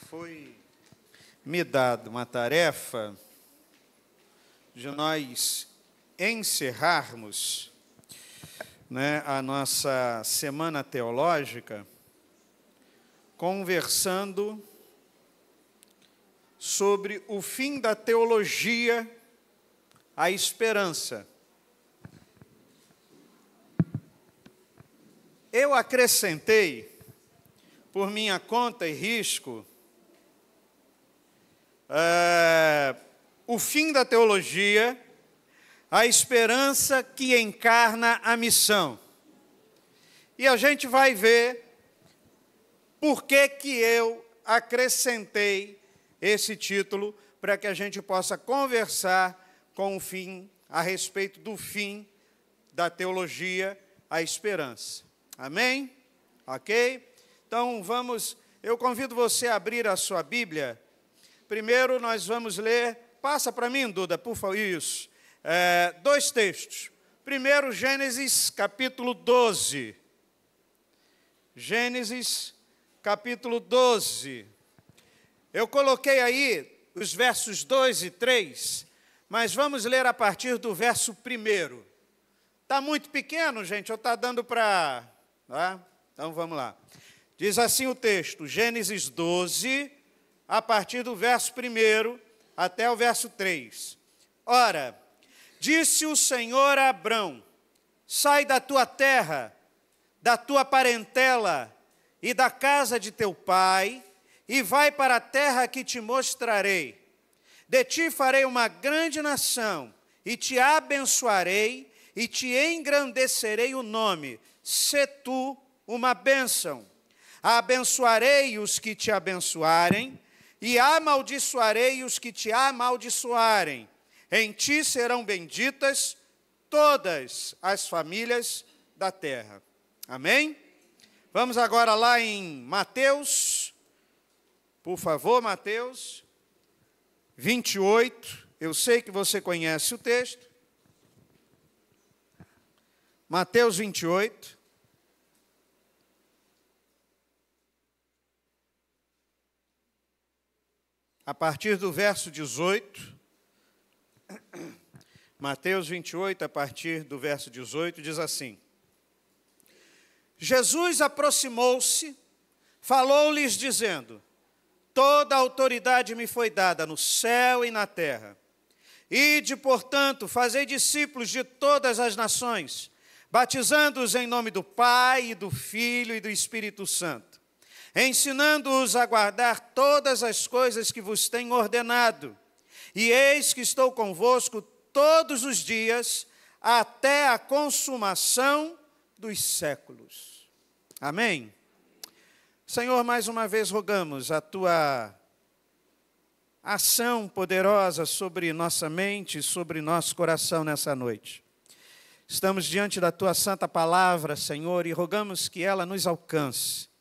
Foi me dado uma tarefa de nós encerrarmos, a nossa semana teológica conversando sobre o fim da teologia, a esperança. Eu acrescentei, por minha conta e risco, o fim da teologia, a esperança que encarna a missão. E a gente vai ver por que eu acrescentei esse título, para que a gente possa conversar a respeito do fim da teologia, a esperança. Amém? Ok? Então, eu convido você a abrir a sua Bíblia. Primeiro, nós vamos ler, passa para mim, Duda, por favor, isso. Dois textos. Primeiro, Gênesis, capítulo 12. Gênesis, capítulo 12. Eu coloquei aí os versos 2 e 3, mas vamos ler a partir do verso 1. Está muito pequeno, gente, ou está dando para... Então, vamos lá. Diz assim o texto, Gênesis 12, a partir do verso 1 até o verso 3. Ora, disse o Senhor a Abrão, sai da tua terra, da tua parentela e da casa de teu pai, e vai para a terra que te mostrarei. De ti farei uma grande nação, e te abençoarei, e te engrandecerei o nome. Sê tu uma bênção. Abençoarei os que te abençoarem, e amaldiçoarei os que te amaldiçoarem. Em ti serão benditas todas as famílias da terra. Amém? Vamos agora lá em Mateus, por favor, Mateus 28. Eu sei que você conhece o texto. Mateus 28. A partir do verso 18, Mateus 28, a partir do verso 18, diz assim: Jesus aproximou-se, falou-lhes dizendo: toda a autoridade me foi dada no céu e na terra. Ide, portanto, fazei discípulos de todas as nações, batizando-os em nome do Pai, e do Filho e do Espírito Santo, ensinando-os a guardar todas as coisas que vos tenho ordenado. E eis que estou convosco todos os dias, até a consumação dos séculos. Amém? Senhor, mais uma vez rogamos a Tua ação poderosa sobre nossa mente, sobre nosso coração nessa noite. Estamos diante da Tua santa palavra, Senhor, e rogamos que ela nos alcance.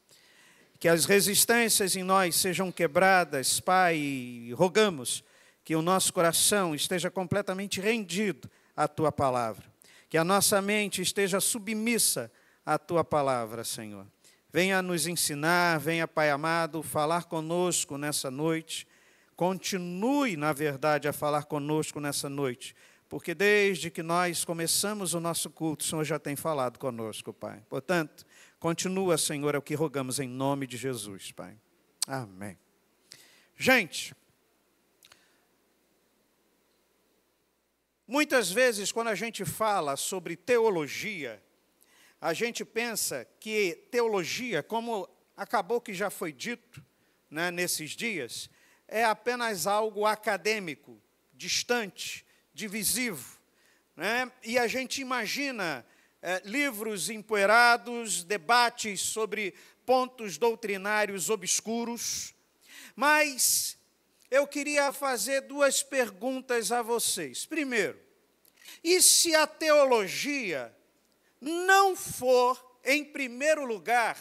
Que as resistências em nós sejam quebradas, Pai, e rogamos que o nosso coração esteja completamente rendido à Tua palavra. Que a nossa mente esteja submissa à Tua palavra, Senhor. Venha nos ensinar, venha, Pai amado, falar conosco nessa noite. Continue, na verdade, a falar conosco nessa noite, porque desde que nós começamos o nosso culto, o Senhor já tem falado conosco, Pai. Portanto, continua, Senhor, é o que rogamos em nome de Jesus, Pai. Amém. Gente, muitas vezes quando a gente fala sobre teologia, a gente pensa que teologia, como acabou que já foi dito, nesses dias, é apenas algo acadêmico, distante, divisivo. E a gente imagina livros empoeirados, debates sobre pontos doutrinários obscuros. Mas eu queria fazer duas perguntas a vocês. Primeiro, e se a teologia não for, em primeiro lugar,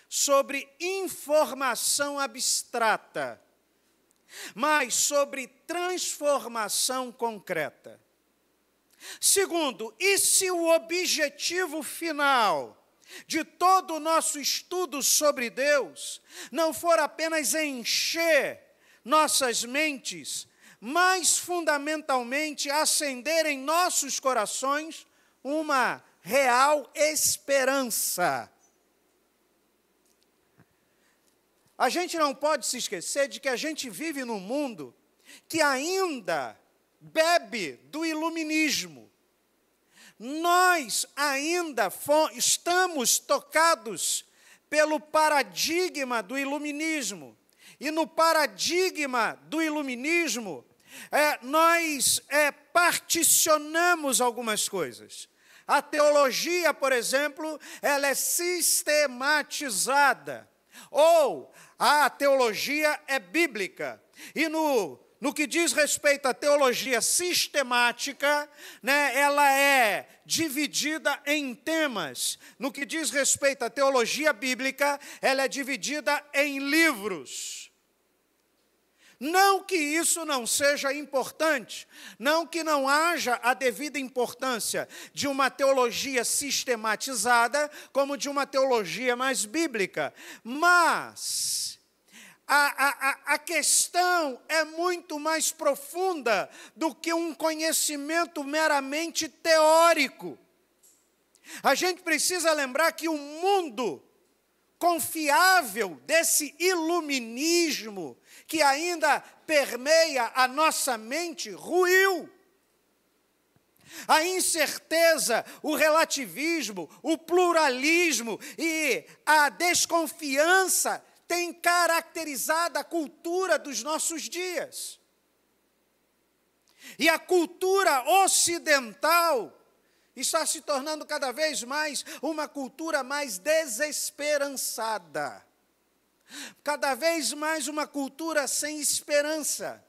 sobre informação abstrata, mas sobre transformação concreta? Segundo, e se o objetivo final de todo o nosso estudo sobre Deus não for apenas encher nossas mentes, mas fundamentalmente acender em nossos corações uma real esperança. A gente não pode se esquecer de que a gente vive num mundo que ainda bebe do iluminismo. Nós ainda estamos tocados pelo paradigma do iluminismo. E no paradigma do iluminismo, nós particionamos algumas coisas. A teologia, por exemplo, ela é sistematizada. Ou a teologia é bíblica. E no que diz respeito à teologia sistemática, né, ela é dividida em temas. No que diz respeito à teologia bíblica, ela é dividida em livros. Não que isso não seja importante, não que não haja a devida importância de uma teologia sistematizada, como de uma teologia mais bíblica, mas a questão é muito mais profunda do que um conhecimento meramente teórico. A gente precisa lembrar que o mundo confiável desse iluminismo que ainda permeia a nossa mente ruiu. A incerteza, o relativismo, o pluralismo e a desconfiança têm caracterizado a cultura dos nossos dias. E a cultura ocidental está se tornando cada vez mais uma cultura mais desesperançada. Cada vez mais uma cultura sem esperança.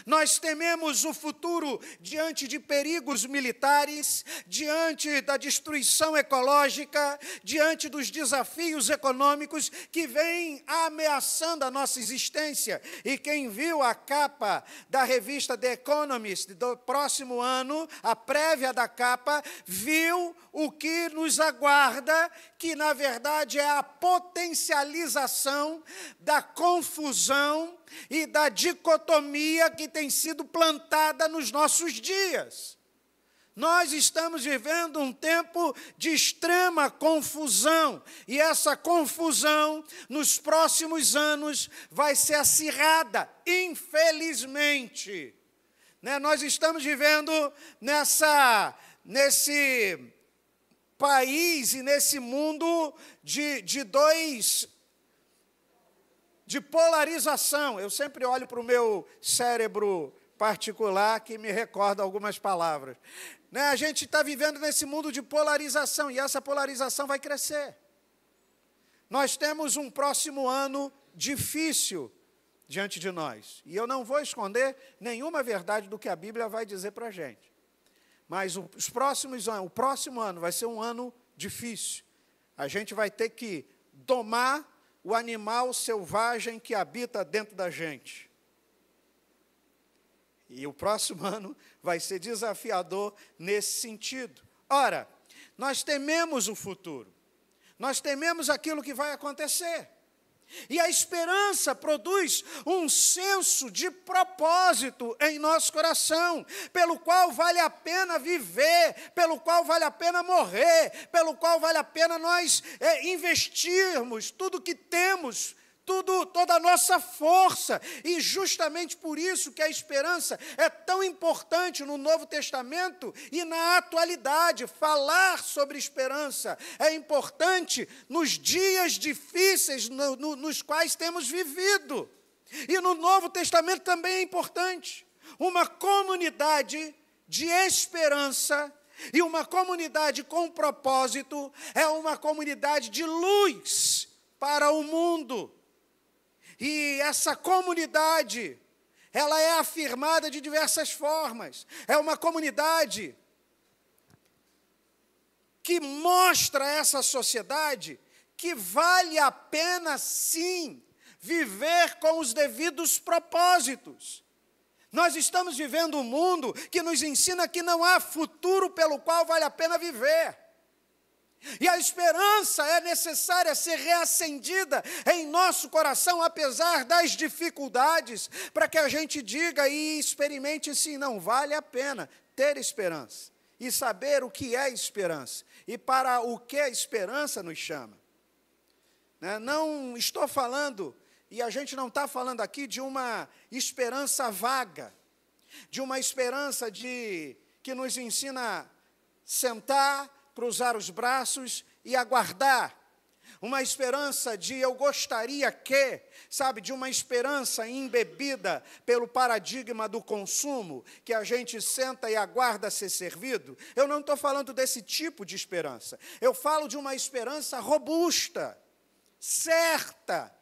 Nós tememos o futuro diante de perigos militares, diante da destruição ecológica, diante dos desafios econômicos que vêm ameaçando a nossa existência. E quem viu a capa da revista The Economist do próximo ano, a prévia da capa, viu o que nos aguarda, que na verdade é a potencialização da confusão e da dicotomia que tem sido plantada nos nossos dias. Nós estamos vivendo um tempo de extrema confusão, e essa confusão, nos próximos anos, vai ser acirrada, infelizmente. Nós estamos vivendo nesse país e nesse mundo de polarização. Eu sempre olho para o meu cérebro particular que me recorda algumas palavras. A gente está vivendo nesse mundo de polarização e essa polarização vai crescer. Nós temos um próximo ano difícil diante de nós. E eu não vou esconder nenhuma verdade do que a Bíblia vai dizer para a gente. Mas o próximo ano vai ser um ano difícil. A gente vai ter que domar o animal selvagem que habita dentro da gente. E o próximo ano vai ser desafiador nesse sentido. Ora, nós tememos o futuro. Nós tememos aquilo que vai acontecer. E a esperança produz um senso de propósito em nosso coração, pelo qual vale a pena viver, pelo qual vale a pena morrer, pelo qual vale a pena nós investirmos tudo que temos, toda a nossa força. E justamente por isso que a esperança é tão importante no Novo Testamento e na atualidade. Falar sobre esperança é importante nos dias difíceis nos quais temos vivido. E no Novo Testamento também é importante. Uma comunidade de esperança e uma comunidade com propósito é uma comunidade de luz para o mundo. E essa comunidade, ela é afirmada de diversas formas. É uma comunidade que mostra a essa sociedade que vale a pena, sim, viver com os devidos propósitos. Nós estamos vivendo um mundo que nos ensina que não há futuro pelo qual vale a pena viver. E a esperança é necessária ser reacendida em nosso coração, apesar das dificuldades, para que a gente diga e experimente sim, não vale a pena ter esperança e saber o que é esperança e para o que a esperança nos chama. Não estou falando, e a gente não está falando aqui de uma esperança vaga, de uma esperança que nos ensina a sentar, cruzar os braços e aguardar. Uma esperança de eu gostaria que, sabe, de uma esperança embebida pelo paradigma do consumo, que a gente senta e aguarda ser servido. Eu não estou falando desse tipo de esperança. Eu falo de uma esperança robusta, certa,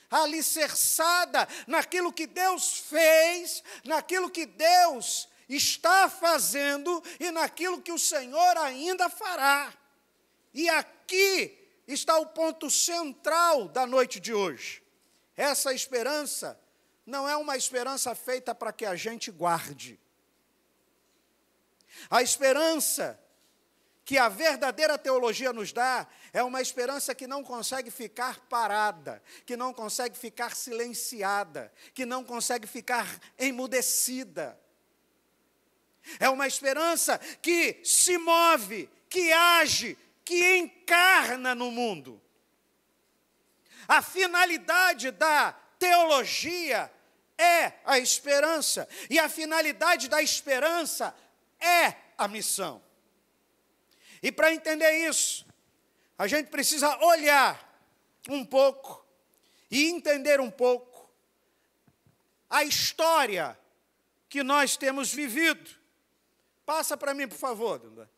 alicerçada naquilo que Deus fez, naquilo que Deus está fazendo e naquilo que o Senhor ainda fará. E aqui está o ponto central da noite de hoje. Essa esperança não é uma esperança feita para que a gente guarde. A esperança que a verdadeira teologia nos dá é uma esperança que não consegue ficar parada, que não consegue ficar silenciada, que não consegue ficar emudecida. É uma esperança que se move, que age, que encarna no mundo. A finalidade da teologia é a esperança, e a finalidade da esperança é a missão. E para entender isso, a gente precisa olhar um pouco e entender um pouco a história que nós temos vivido. Passa para mim, por favor, Dunda.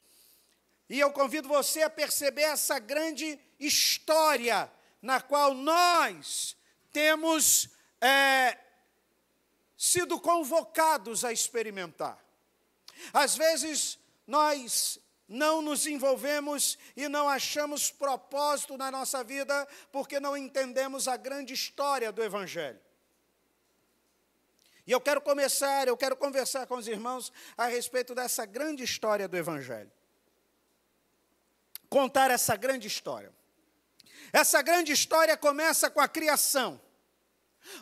E eu convido você a perceber essa grande história na qual nós temos sido convocados a experimentar. Às vezes, nós não nos envolvemos e não achamos propósito na nossa vida porque não entendemos a grande história do Evangelho. E eu quero conversar com os irmãos a respeito dessa grande história do Evangelho. Contar essa grande história. Essa grande história começa com a criação.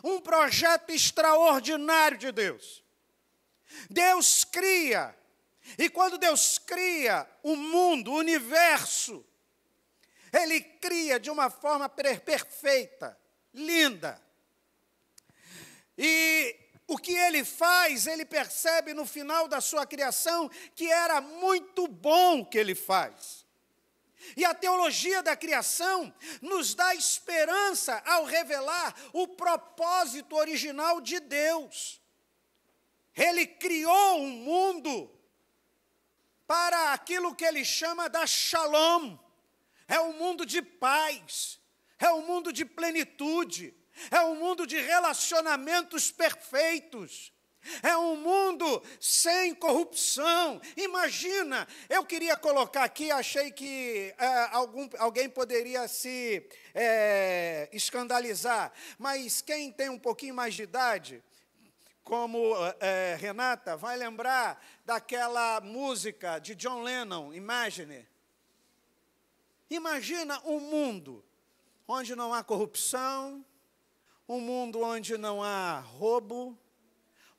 Um projeto extraordinário de Deus. Deus cria. E quando Deus cria o mundo, o universo, Ele cria de uma forma perfeita, linda. E o que Ele faz, Ele percebe no final da sua criação que era muito bom o que Ele faz. E a teologia da criação nos dá esperança ao revelar o propósito original de Deus. Ele criou um mundo para aquilo que Ele chama da Shalom. É um mundo de paz, é um mundo de plenitude, é um mundo de relacionamentos perfeitos. É um mundo sem corrupção. Imagina, eu queria colocar aqui, achei que alguém poderia se escandalizar, mas quem tem um pouquinho mais de idade, como Renata, vai lembrar daquela música de John Lennon, Imagine. Imagina um mundo onde não há corrupção, um mundo onde não há roubo,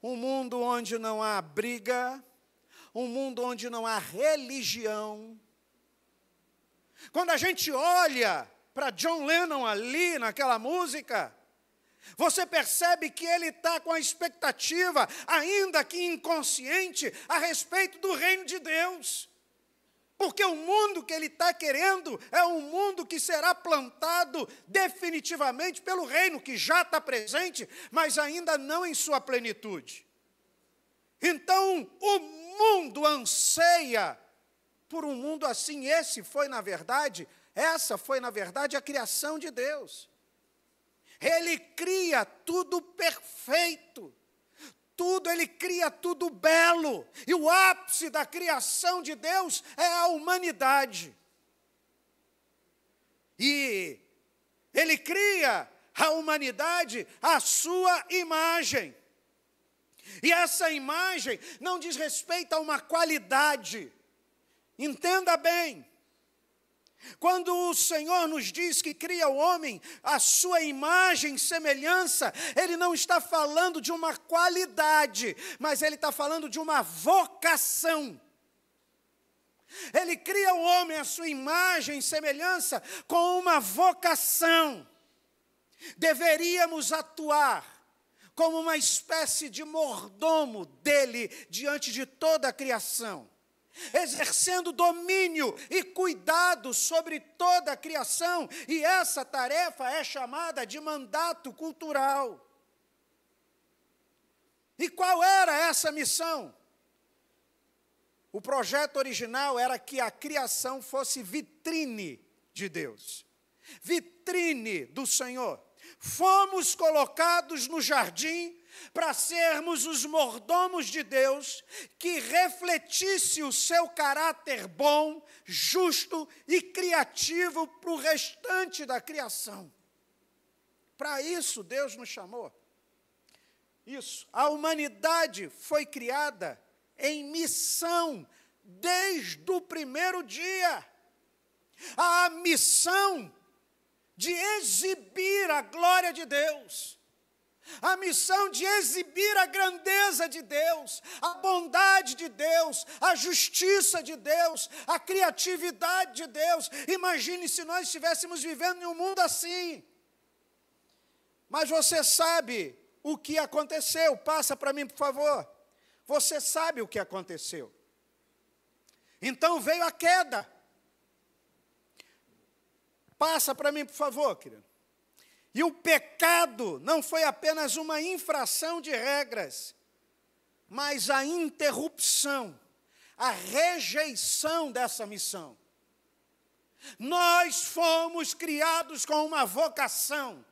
um mundo onde não há briga, um mundo onde não há religião. Quando a gente olha para John Lennon ali naquela música, você percebe que ele está com a expectativa, ainda que inconsciente, a respeito do reino de Deus. Porque o mundo que ele está querendo é um mundo que será plantado definitivamente pelo reino, que já está presente, mas ainda não em sua plenitude. Então, o mundo anseia por um mundo assim. Essa foi, na verdade, a criação de Deus. Ele cria tudo perfeito. Ele cria tudo belo, e o ápice da criação de Deus é a humanidade. E Ele cria a humanidade à sua imagem. E essa imagem não diz respeito a uma qualidade. Entenda bem, Quando o Senhor nos diz que cria o homem à sua imagem e semelhança, Ele não está falando de uma qualidade, mas Ele está falando de uma vocação. Ele cria o homem à sua imagem e semelhança com uma vocação. Deveríamos atuar como uma espécie de mordomo dele diante de toda a criação, exercendo domínio e cuidado sobre toda a criação, e essa tarefa é chamada de mandato cultural. E qual era essa missão? O projeto original era que a criação fosse vitrine de Deus, vitrine do Senhor. Fomos colocados no jardim para sermos os mordomos de Deus, que refletisse o seu caráter bom, justo e criativo para o restante da criação. Para isso Deus nos chamou. Isso, a humanidade foi criada em missão desde o primeiro dia. A missão de exibir a glória de Deus, a missão de exibir a grandeza de Deus, a bondade de Deus, a justiça de Deus, a criatividade de Deus. Imagine se nós estivéssemos vivendo em um mundo assim. Mas você sabe o que aconteceu? Passa para mim, por favor. Você sabe o que aconteceu. Então veio a queda. Passa para mim, por favor, querido. E o pecado não foi apenas uma infração de regras, mas a interrupção, a rejeição dessa missão. Nós fomos criados com uma vocação: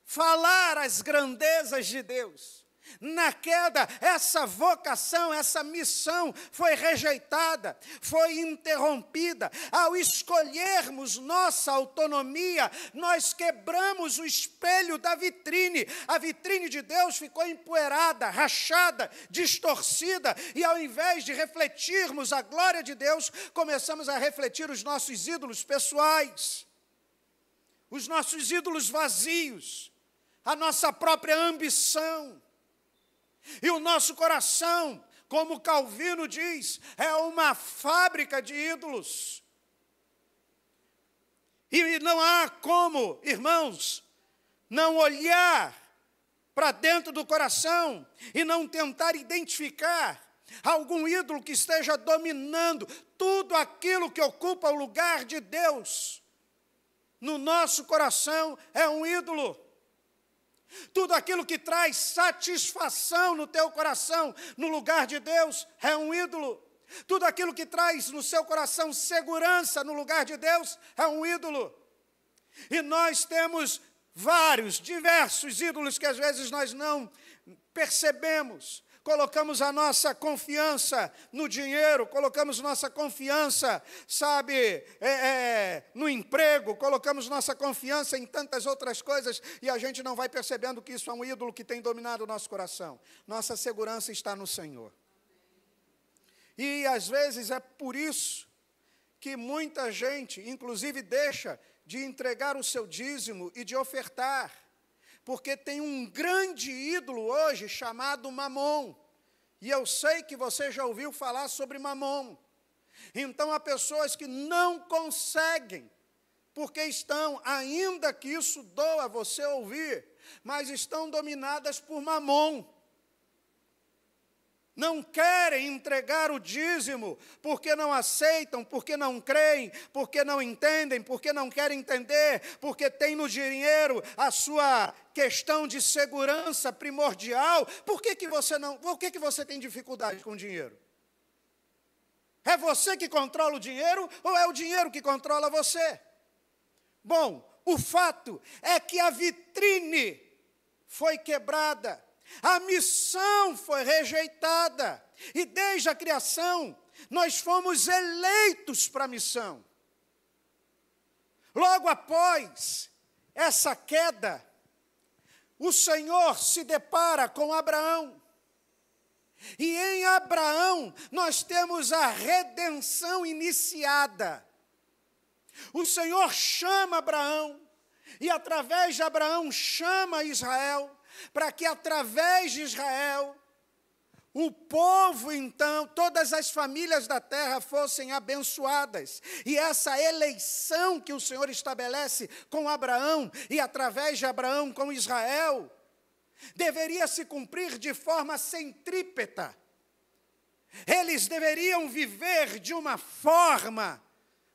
falar as grandezas de Deus. Na queda, essa vocação, essa missão foi rejeitada, foi interrompida. Ao escolhermos nossa autonomia, nós quebramos o espelho da vitrine. A vitrine de Deus ficou empoeirada, rachada, distorcida, e ao invés de refletirmos a glória de Deus, começamos a refletir os nossos ídolos pessoais, os nossos ídolos vazios, a nossa própria ambição. E o nosso coração, como Calvino diz, é uma fábrica de ídolos. E não há como, irmãos, não olhar para dentro do coração e não tentar identificar algum ídolo que esteja dominando tudo aquilo que ocupa o lugar de Deus. No nosso coração é um ídolo. Tudo aquilo que traz satisfação no teu coração, no lugar de Deus, é um ídolo. Tudo aquilo que traz no seu coração segurança, no lugar de Deus, é um ídolo. E nós temos diversos ídolos que às vezes nós não percebemos. Colocamos a nossa confiança no dinheiro, colocamos nossa confiança, no emprego, colocamos nossa confiança em tantas outras coisas, e a gente não vai percebendo que isso é um ídolo que tem dominado o nosso coração. Nossa segurança está no Senhor. E às vezes é por isso que muita gente, inclusive, deixa de entregar o seu dízimo e de ofertar, porque tem um grande ídolo hoje chamado Mamon. E eu sei que você já ouviu falar sobre Mamon. Então há pessoas que não conseguem, porque estão, ainda que isso doa a você ouvir, mas estão dominadas por Mamon. Não querem entregar o dízimo, porque não aceitam, porque não creem, porque não entendem, porque não querem entender, porque tem no dinheiro a sua questão de segurança primordial. Por que você tem dificuldade com o dinheiro? É você que controla o dinheiro ou é o dinheiro que controla você? Bom, o fato é que a vitrine foi quebrada. A missão foi rejeitada, e desde a criação nós fomos eleitos para a missão. Logo após essa queda, o Senhor se depara com Abraão, e em Abraão nós temos a redenção iniciada. O Senhor chama Abraão, e através de Abraão chama Israel, para que através de Israel, o povo então, todas as famílias da terra fossem abençoadas. E essa eleição que o Senhor estabelece com Abraão, e através de Abraão com Israel, deveria se cumprir de forma centrípeta. Eles deveriam viver de uma forma,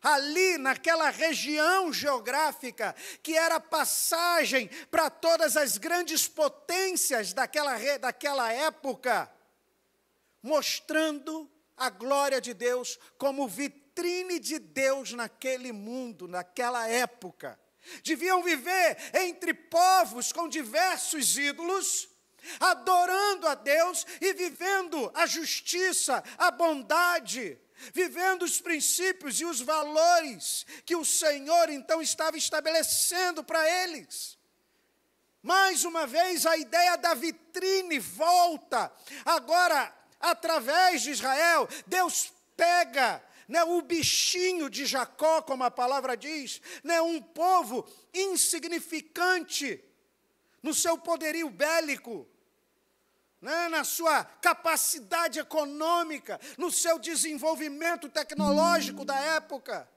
ali naquela região geográfica, que era passagem para todas as grandes potências daquela época, mostrando a glória de Deus como vitrine de Deus naquele mundo, naquela época. Deviam viver entre povos com diversos ídolos, adorando a Deus e vivendo a justiça, a bondade, vivendo os princípios e os valores que o Senhor então estava estabelecendo para eles. Mais uma vez, a ideia da vitrine volta. Agora, através de Israel, Deus pega, o bichinho de Jacó, como a palavra diz, um povo insignificante no seu poderio bélico, na sua capacidade econômica, no seu desenvolvimento tecnológico da época,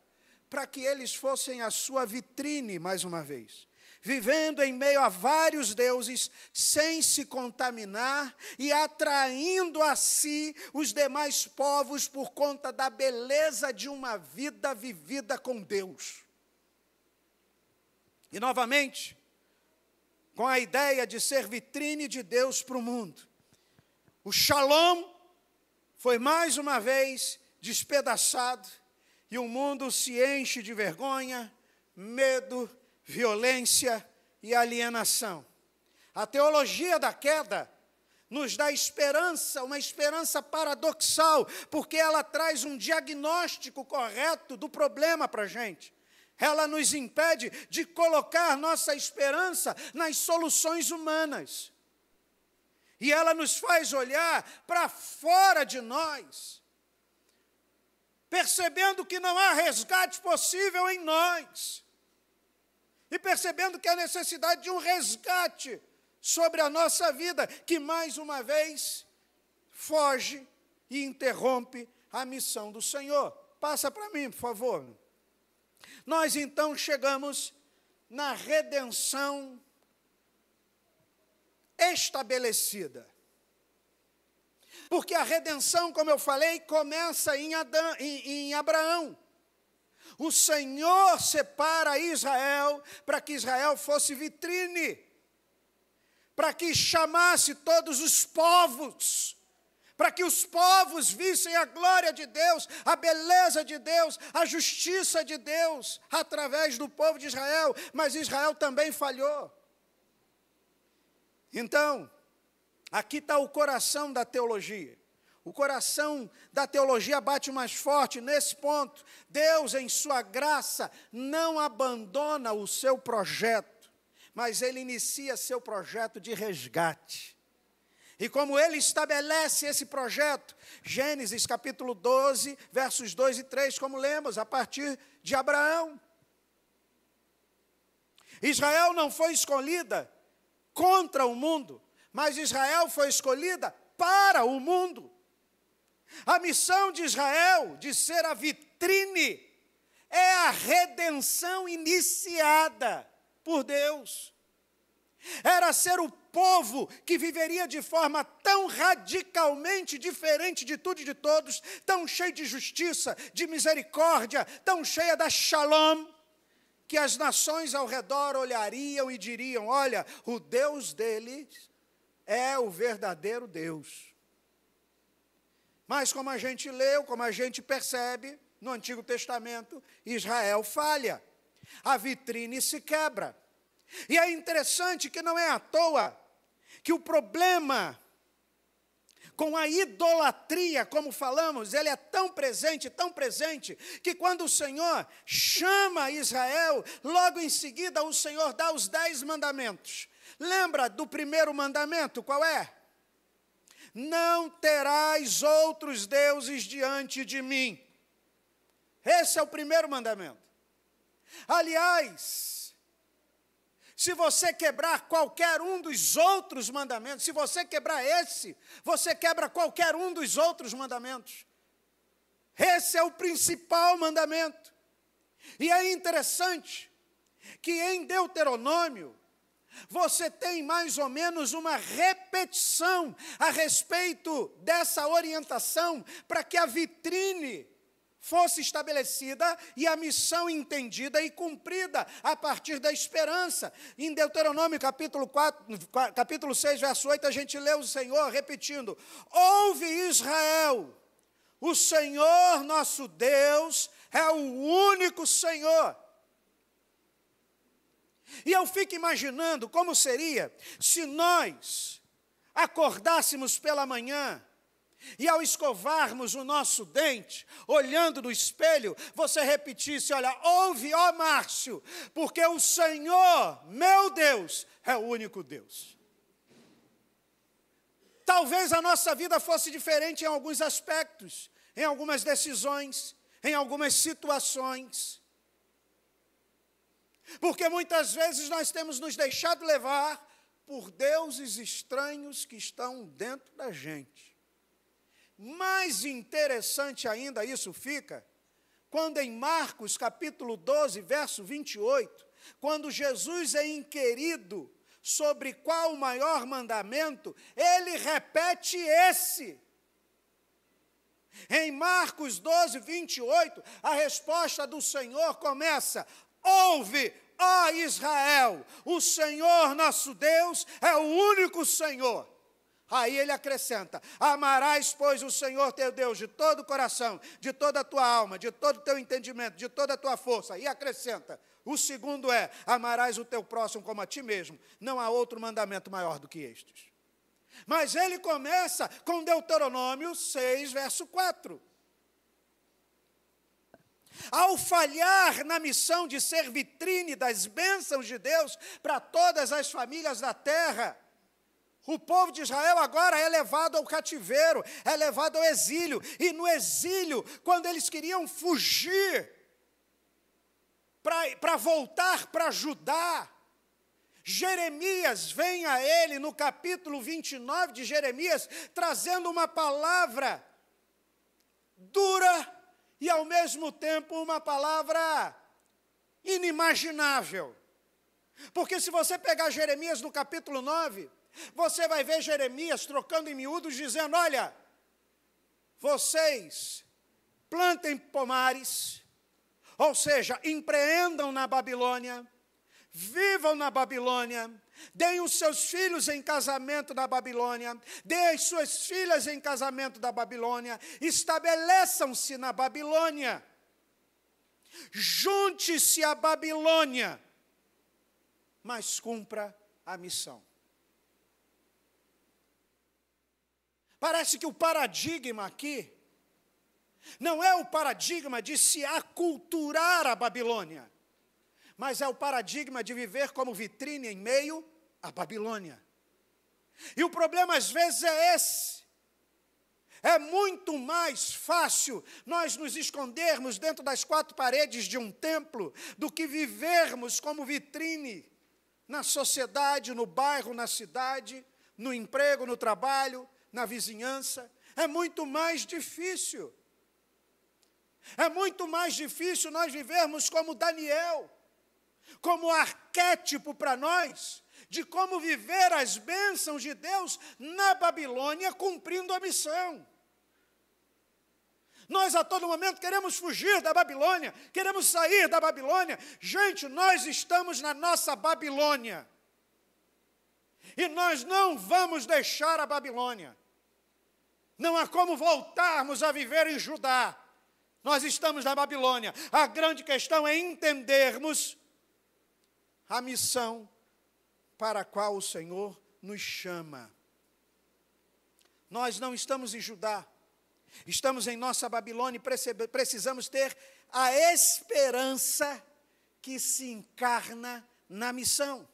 para que eles fossem a sua vitrine, mais uma vez, vivendo em meio a vários deuses, sem se contaminar e atraindo a si os demais povos por conta da beleza de uma vida vivida com Deus. E novamente, com a ideia de ser vitrine de Deus para o mundo, o Shalom foi mais uma vez despedaçado e o mundo se enche de vergonha, medo, violência e alienação. A teologia da queda nos dá esperança, uma esperança paradoxal, porque ela traz um diagnóstico correto do problema para a gente. Ela nos impede de colocar nossa esperança nas soluções humanas. E ela nos faz olhar para fora de nós, percebendo que não há resgate possível em nós. E percebendo que há necessidade de um resgate sobre a nossa vida, que mais uma vez foge e interrompe a missão do Senhor. Passa para mim, por favor. Nós então chegamos na redenção estabelecida. Porque a redenção, como eu falei, começa em Abraão. O Senhor separa Israel para que Israel fosse vitrine, para que chamasse todos os povos, para que os povos vissem a glória de Deus, a beleza de Deus, a justiça de Deus, através do povo de Israel, mas Israel também falhou. Então, aqui está o coração da teologia. O coração da teologia bate mais forte nesse ponto. Deus, em sua graça, não abandona o seu projeto, mas Ele inicia seu projeto de resgate. E como Ele estabelece esse projeto, Gênesis capítulo 12, versos 2 e 3, como lemos, a partir de Abraão. Israel não foi escolhida contra o mundo, mas Israel foi escolhida para o mundo. A missão de Israel, de ser a vitrine, é a redenção iniciada por Deus. Era ser o povo que viveria de forma tão radicalmente diferente de tudo e de todos, tão cheio de justiça, de misericórdia, tão cheia da Shalom, que as nações ao redor olhariam e diriam: olha, o Deus deles é o verdadeiro Deus. Mas como a gente leu, como a gente percebe, no Antigo Testamento, Israel falha. A vitrine se quebra. E é interessante que não é à toa que o problema com a idolatria, como falamos, ele é tão presente, que quando o Senhor chama Israel, logo em seguida o Senhor dá os 10 mandamentos. Lembra do primeiro mandamento, qual é? Não terás outros deuses diante de mim. Esse é o primeiro mandamento. Aliás, se você quebrar qualquer um dos outros mandamentos, se você quebrar esse, você quebra qualquer um dos outros mandamentos. Esse é o principal mandamento. E é interessante que em Deuteronômio, você tem mais ou menos uma repetição a respeito dessa orientação para que a vitrine fosse estabelecida e a missão entendida e cumprida a partir da esperança. Em Deuteronômio capítulo 6, verso 8, a gente lê o Senhor repetindo: ouve Israel, o Senhor nosso Deus é o único Senhor. E eu fico imaginando como seria se nós acordássemos pela manhã e ao escovarmos o nosso dente, olhando no espelho, você repetisse: olha, ouve, ó Márcio, porque o Senhor, meu Deus, é o único Deus. Talvez a nossa vida fosse diferente em alguns aspectos, em algumas decisões, em algumas situações. Porque muitas vezes nós temos nos deixado levar por deuses estranhos que estão dentro da gente. Mais interessante ainda isso fica quando em Marcos capítulo 12, verso 28, quando Jesus é inquirido sobre qual o maior mandamento, ele repete esse. Em Marcos 12, 28, a resposta do Senhor começa: ouve, ó Israel, o Senhor nosso Deus é o único Senhor. Aí ele acrescenta: amarás, pois, o Senhor teu Deus de todo o coração, de toda a tua alma, de todo o teu entendimento, de toda a tua força. E acrescenta: o segundo é: amarás o teu próximo como a ti mesmo. Não há outro mandamento maior do que estes. Mas ele começa com Deuteronômio 6, verso 4. Ao falhar na missão de ser vitrine das bênçãos de Deus para todas as famílias da terra, o povo de Israel agora é levado ao cativeiro, é levado ao exílio. E no exílio, quando eles queriam fugir para voltar para Judá, Jeremias vem a ele no capítulo 29 de Jeremias, trazendo uma palavra dura e ao mesmo tempo uma palavra inimaginável. Porque se você pegar Jeremias no capítulo 9, você vai ver Jeremias trocando em miúdos, dizendo: olha, vocês plantem pomares, ou seja, empreendam na Babilônia, vivam na Babilônia, deem os seus filhos em casamento na Babilônia, deem as suas filhas em casamento da Babilônia, estabeleçam-se na Babilônia, junte-se à Babilônia, mas cumpra a missão. Parece que o paradigma aqui não é o paradigma de se aculturar a Babilônia, mas é o paradigma de viver como vitrine em meio à Babilônia. E o problema às vezes é esse. É muito mais fácil nós nos escondermos dentro das quatro paredes de um templo do que vivermos como vitrine na sociedade, no bairro, na cidade, no emprego, no trabalho, na vizinhança. É muito mais difícil. É muito mais difícil nós vivermos como Daniel, como arquétipo para nós, de como viver as bênçãos de Deus na Babilônia, cumprindo a missão. Nós a todo momento queremos fugir da Babilônia, queremos sair da Babilônia. Gente, nós estamos na nossa Babilônia. E nós não vamos deixar a Babilônia. Não há como voltarmos a viver em Judá. Nós estamos na Babilônia. A grande questão é entendermos a missão para a qual o Senhor nos chama. Nós não estamos em Judá, estamos em nossa Babilônia e precisamos ter a esperança que se encarna na missão.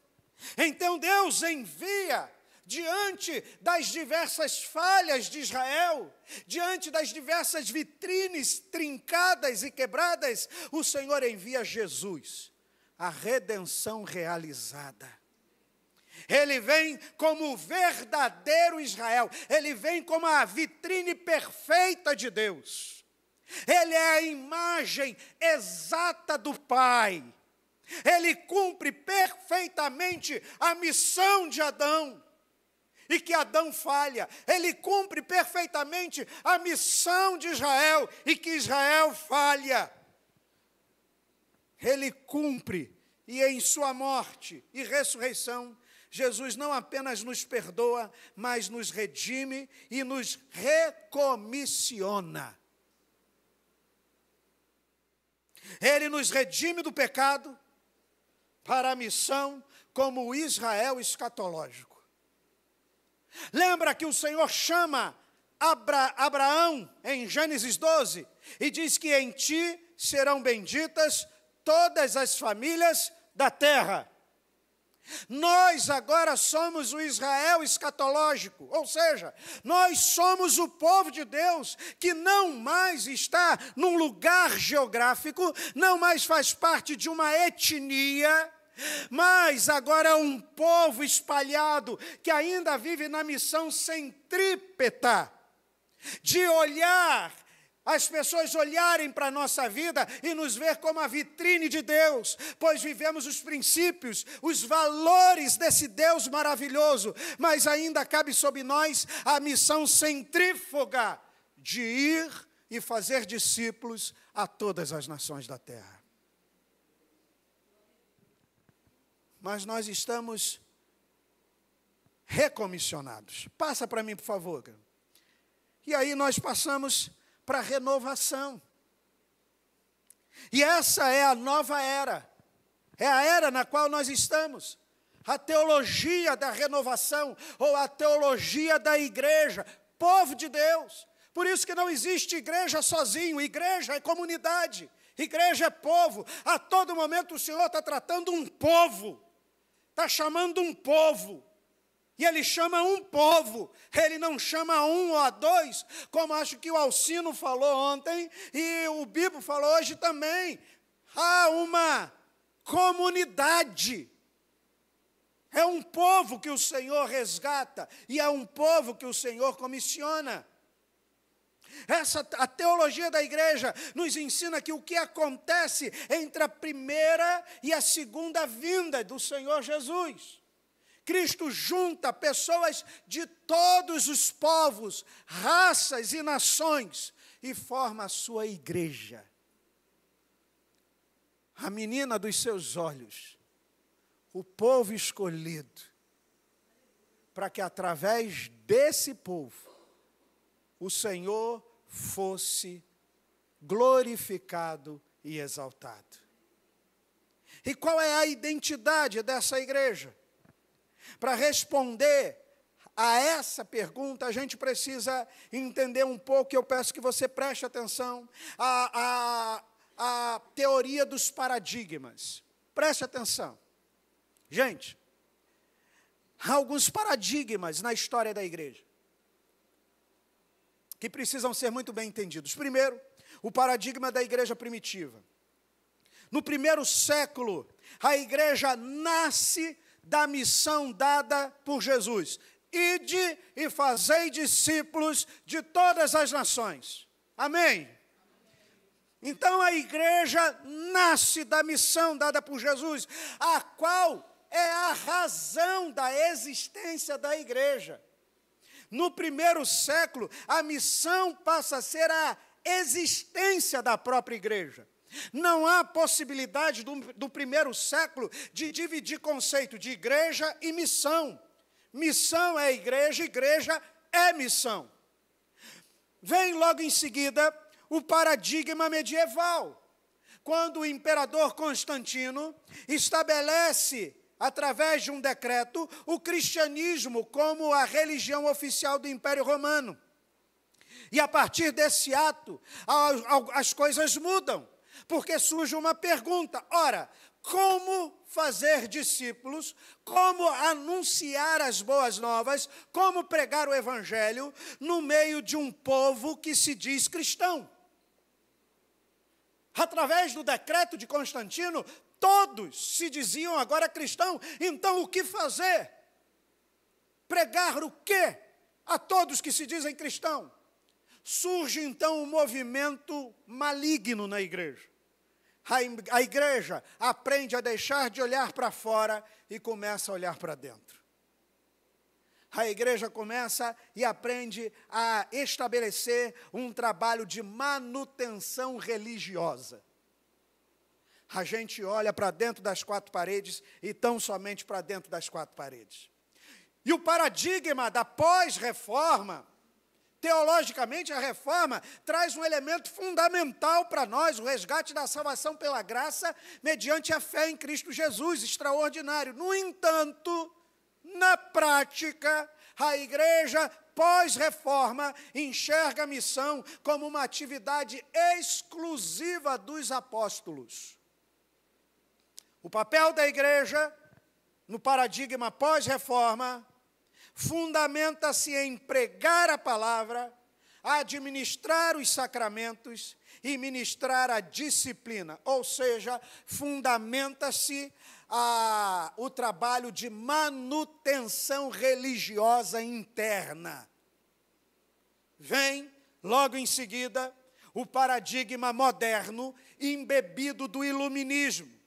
Então Deus envia, diante das diversas falhas de Israel, diante das diversas vitrines trincadas e quebradas, o Senhor envia Jesus. a redenção realizada. Ele vem como o verdadeiro Israel. Ele vem como a vitrine perfeita de Deus. Ele é a imagem exata do Pai. Ele cumpre perfeitamente a missão de Adão. E que Adão falha. Ele cumpre perfeitamente a missão de Israel. E que Israel falha. Ele cumpre. E em sua morte e ressurreição, Jesus não apenas nos perdoa, mas nos redime e nos recomissiona. Ele nos redime do pecado para a missão como o Israel escatológico. Lembra que o Senhor chama Abraão em Gênesis 12 e diz que em ti serão benditas todas as famílias da terra. Nós agora somos o Israel escatológico, ou seja, nós somos o povo de Deus que não mais está num lugar geográfico, não mais faz parte de uma etnia, mas agora é um povo espalhado que ainda vive na missão centrípeta de olhar, as pessoas olharem para a nossa vida e nos ver como a vitrine de Deus, pois vivemos os princípios, os valores desse Deus maravilhoso, mas ainda cabe sobre nós a missão centrífuga de ir e fazer discípulos a todas as nações da terra. Mas nós estamos recomissionados. Passa para mim, por favor. E aí nós passamos para a renovação. E essa é a nova era. É a era na qual nós estamos. A teologia da renovação, ou a teologia da igreja, povo de Deus. Por isso que não existe igreja sozinho, igreja é comunidade, igreja é povo. A todo momento o Senhor está tratando um povo, está chamando um povo. E Ele chama um povo, Ele não chama um ou a dois, como acho que o Alcino falou ontem, e o Bibo falou hoje também. Há uma comunidade. É um povo que o Senhor resgata, e é um povo que o Senhor comissiona. A teologia da igreja nos ensina que o que acontece entre a primeira e a segunda vinda do Senhor Jesus. Cristo junta pessoas de todos os povos, raças e nações e forma a sua igreja. A menina dos seus olhos, o povo escolhido, para que através desse povo o Senhor fosse glorificado e exaltado. E qual é a identidade dessa igreja? Para responder a essa pergunta, a gente precisa entender um pouco, e eu peço que você preste atenção, a teoria dos paradigmas. Preste atenção. Gente, há alguns paradigmas na história da igreja que precisam ser muito bem entendidos. Primeiro, o paradigma da igreja primitiva. No primeiro século, a igreja nasce da missão dada por Jesus. Ide e fazei discípulos de todas as nações. Amém? Então a igreja nasce da missão dada por Jesus, a qual é a razão da existência da igreja. No primeiro século, a missão passa a ser a existência da própria igreja. Não há possibilidade do primeiro século de dividir conceito de igreja e missão. Missão é igreja, igreja é missão. Vem logo em seguida o paradigma medieval, quando o imperador Constantino estabelece, através de um decreto, o cristianismo como a religião oficial do Império Romano. E a partir desse ato, as coisas mudam. Porque surge uma pergunta, ora, como fazer discípulos, como anunciar as boas novas, como pregar o evangelho no meio de um povo que se diz cristão? Através do decreto de Constantino, todos se diziam agora cristãos. Então, o que fazer? Pregar o quê a todos que se dizem cristãos? Surge, então, um movimento maligno na igreja. A igreja aprende a deixar de olhar para fora e começa a olhar para dentro. A igreja começa e aprende a estabelecer um trabalho de manutenção religiosa. A gente olha para dentro das quatro paredes e tão somente para dentro das quatro paredes. E o paradigma da pós-reforma, teologicamente, a reforma traz um elemento fundamental para nós, o resgate da salvação pela graça, mediante a fé em Cristo Jesus, extraordinário. No entanto, na prática, a igreja pós-reforma enxerga a missão como uma atividade exclusiva dos apóstolos. O papel da igreja, no paradigma pós-reforma, fundamenta-se em pregar a palavra, administrar os sacramentos e ministrar a disciplina, ou seja, fundamenta-se o trabalho de manutenção religiosa interna. Vem, logo em seguida, o paradigma moderno embebido do iluminismo.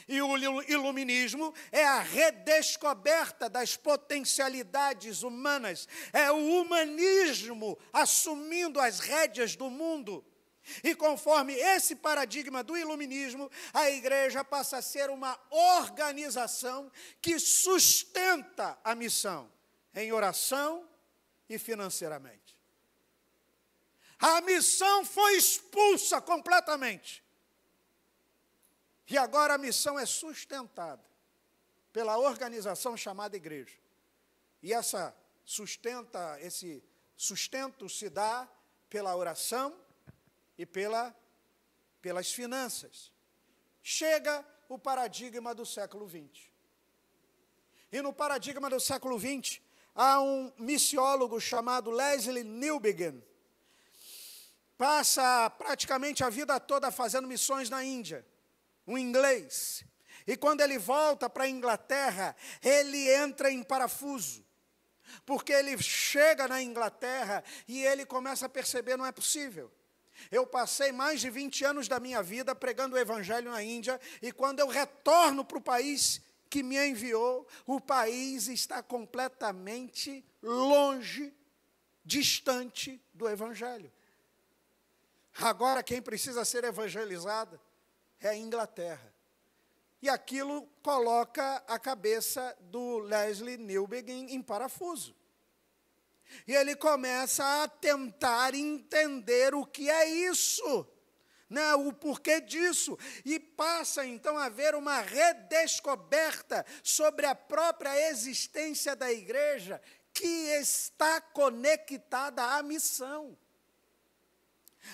E o iluminismo é a redescoberta das potencialidades humanas, é o humanismo assumindo as rédeas do mundo. E conforme esse paradigma do iluminismo, a igreja passa a ser uma organização que sustenta a missão em oração e financeiramente. A missão foi expulsa completamente. E agora a missão é sustentada pela organização chamada igreja. E esse sustento se dá pela oração e pelas finanças. Chega o paradigma do século XX. E no paradigma do século XX, há um missiólogo chamado Leslie Newbigin. Passa praticamente a vida toda fazendo missões na Índia. Um inglês. E quando ele volta para a Inglaterra, ele entra em parafuso. Porque ele chega na Inglaterra e ele começa a perceber, não é possível. Eu passei mais de 20 anos da minha vida pregando o evangelho na Índia, e quando eu retorno para o país que me enviou, o país está completamente longe, distante do evangelho. Agora quem precisa ser evangelizado é a Inglaterra. E aquilo coloca a cabeça do Leslie Newbigin em parafuso. E ele começa a tentar entender o que é isso, né, o porquê disso. E passa, então, a haver uma redescoberta sobre a própria existência da igreja, que está conectada à missão.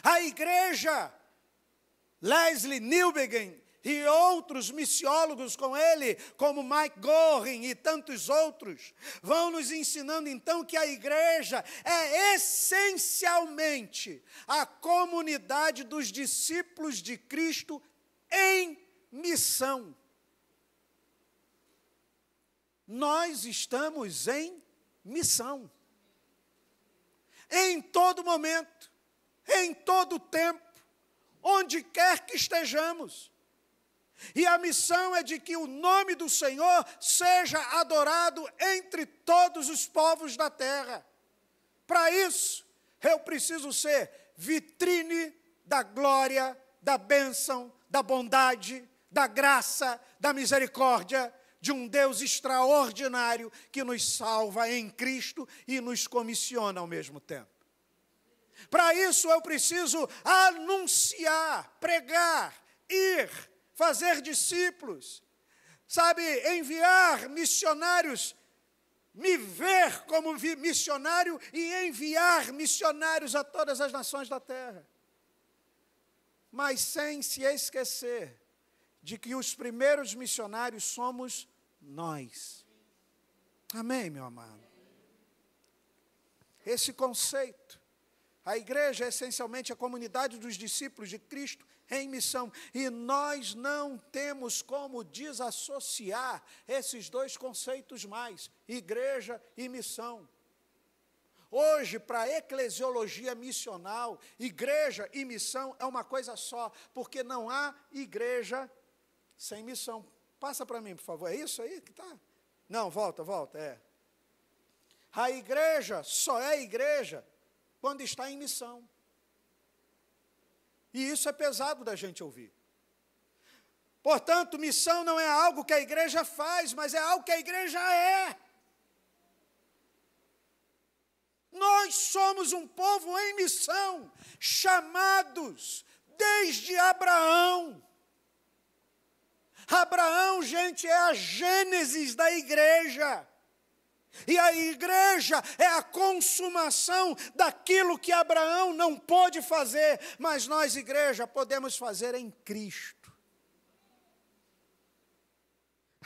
A igreja, Leslie Newbigin e outros missiólogos com ele, como Mike Goring e tantos outros, vão nos ensinando então que a igreja é essencialmente a comunidade dos discípulos de Cristo em missão. Nós estamos em missão. Em todo momento, em todo tempo, onde quer que estejamos. E a missão é de que o nome do Senhor seja adorado entre todos os povos da terra. Para isso, eu preciso ser vitrine da glória, da bênção, da bondade, da graça, da misericórdia de um Deus extraordinário que nos salva em Cristo e nos comissiona ao mesmo tempo. Para isso eu preciso anunciar, pregar, ir, fazer discípulos, sabe, enviar missionários, me ver como missionário e enviar missionários a todas as nações da terra. Mas sem se esquecer de que os primeiros missionários somos nós. Amém, meu amado? Esse conceito A igreja é essencialmente a comunidade dos discípulos de Cristo em missão. E nós não temos como desassociar esses dois conceitos mais, igreja e missão. Hoje, para a eclesiologia missional, igreja e missão é uma coisa só, porque não há igreja sem missão. Passa para mim, por favor. É isso aí que está? Não, volta, é. A igreja só é igreja quando está em missão. E isso é pesado da gente ouvir. Portanto, missão não é algo que a igreja faz, mas é algo que a igreja é. Nós somos um povo em missão, chamados desde Abraão. Abraão, gente, é a gênesis da igreja. E a igreja é a consumação daquilo que Abraão não pôde fazer, mas nós, igreja, podemos fazer em Cristo.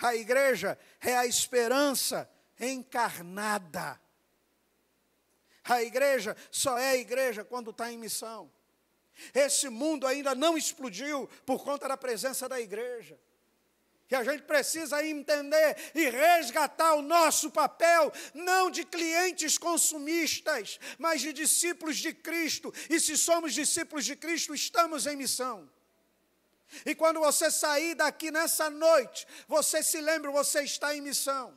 A igreja é a esperança encarnada. A igreja só é igreja quando está em missão. Esse mundo ainda não explodiu por conta da presença da igreja. E a gente precisa entender e resgatar o nosso papel, não de clientes consumistas, mas de discípulos de Cristo. E se somos discípulos de Cristo, estamos em missão. E quando você sair daqui nessa noite, você se lembra, você está em missão.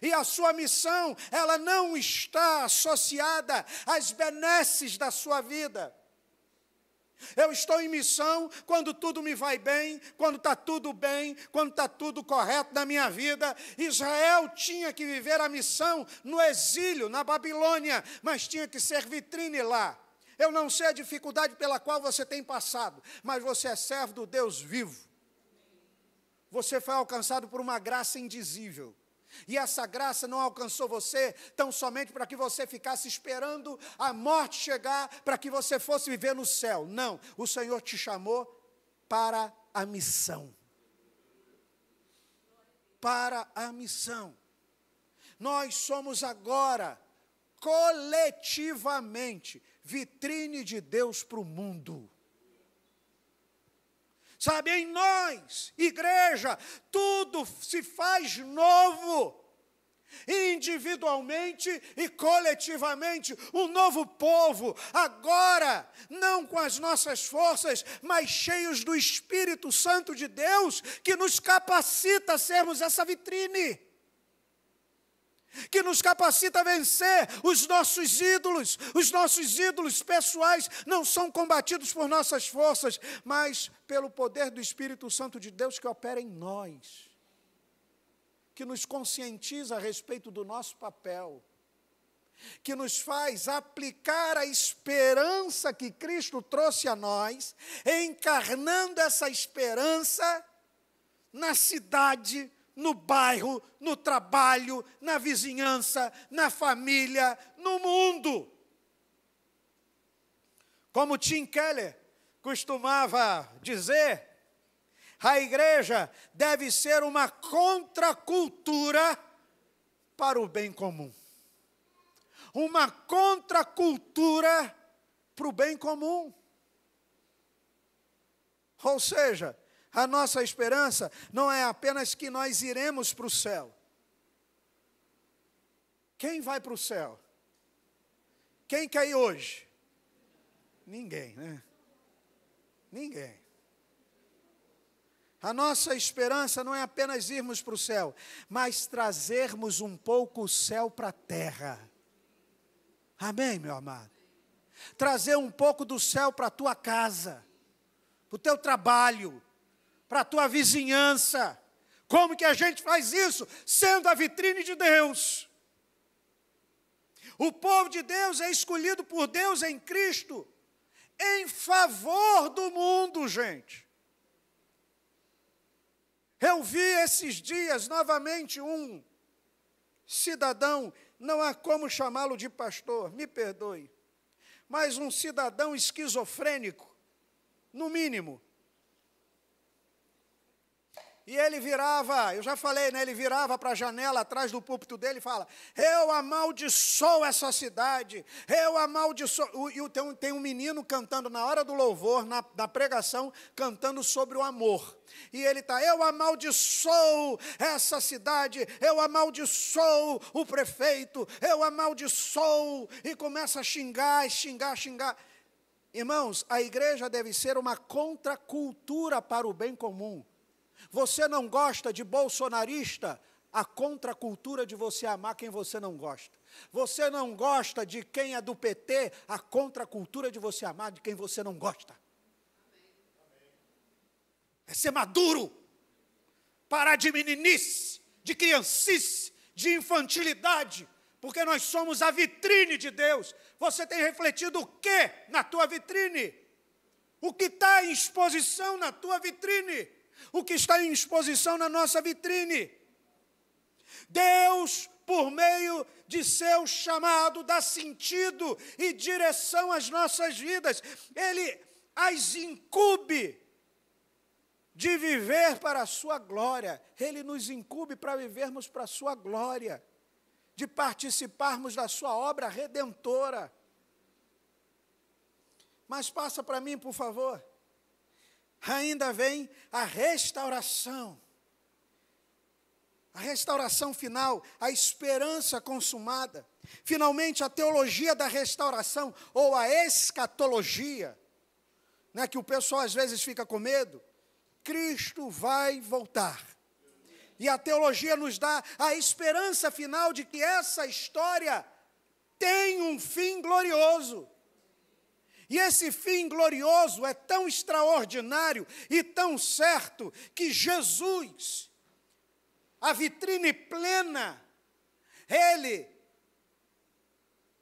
E a sua missão, ela não está associada às benesses da sua vida. Eu estou em missão quando tudo me vai bem, quando está tudo bem, quando está tudo correto na minha vida. Israel tinha que viver a missão no exílio, na Babilônia, mas tinha que ser vitrine lá. Eu não sei a dificuldade pela qual você tem passado, mas você é servo do Deus vivo. Você foi alcançado por uma graça indizível. E essa graça não alcançou você tão somente para que você ficasse esperando a morte chegar, para que você fosse viver no céu. Não, o Senhor te chamou para a missão. Para a missão. Nós somos agora, coletivamente, vitrine de Deus para o mundo. Sabe, em nós, igreja, tudo se faz novo, individualmente e coletivamente, um novo povo, agora, não com as nossas forças, mas cheios do Espírito Santo de Deus, que nos capacita a sermos essa vitrine, que nos capacita a vencer os nossos ídolos pessoais não são combatidos por nossas forças, mas pelo poder do Espírito Santo de Deus que opera em nós, que nos conscientiza a respeito do nosso papel, que nos faz aplicar a esperança que Cristo trouxe a nós, encarnando essa esperança na cidade, no bairro, no trabalho, na vizinhança, na família, no mundo. Como Tim Keller costumava dizer, a igreja deve ser uma contracultura para o bem comum. Uma contracultura para o bem comum. Ou seja, a nossa esperança não é apenas que nós iremos para o céu. Quem vai para o céu? Quem quer ir hoje? Ninguém, né? Ninguém. A nossa esperança não é apenas irmos para o céu, mas trazermos um pouco o céu para a terra. Amém, meu amado? Trazer um pouco do céu para a tua casa, para o teu trabalho, para a tua vizinhança. Como que a gente faz isso? Sendo a vitrine de Deus. O povo de Deus é escolhido por Deus em Cristo, em favor do mundo, gente. Eu vi esses dias, novamente, um cidadão, não há como chamá-lo de pastor, me perdoe, mas um cidadão esquizofrênico, no mínimo. E ele virava, eu já falei, né? Ele virava para a janela atrás do púlpito dele e fala: eu amaldiçoo essa cidade, eu amaldiçoo. E tem um menino cantando na hora do louvor, na pregação, cantando sobre o amor. E ele está: eu amaldiçoo essa cidade, eu amaldiçoo o prefeito, eu amaldiçoo. E começa a xingar. Irmãos, a igreja deve ser uma contracultura para o bem comum. Você não gosta de bolsonarista? A contracultura de você amar quem você não gosta. Você não gosta de quem é do PT? A contracultura de você amar de quem você não gosta. É ser maduro. Parar de meninice, de criancice, de infantilidade. Porque nós somos a vitrine de Deus. Você tem refletido o que na tua vitrine? O que está em exposição na tua vitrine? O que está em exposição na nossa vitrine? Deus, por meio de seu chamado, dá sentido e direção às nossas vidas. Ele as incube de viver para a sua glória. Ele nos incube para vivermos para a sua glória, de participarmos da sua obra redentora. Mas passa para mim, por favor. Ainda vem a restauração final, a esperança consumada. Finalmente, a teologia da restauração, ou a escatologia, né, que o pessoal às vezes fica com medo. Cristo vai voltar. E a teologia nos dá a esperança final de que essa história tem um fim glorioso. E esse fim glorioso é tão extraordinário e tão certo que Jesus, a vitrine plena, ele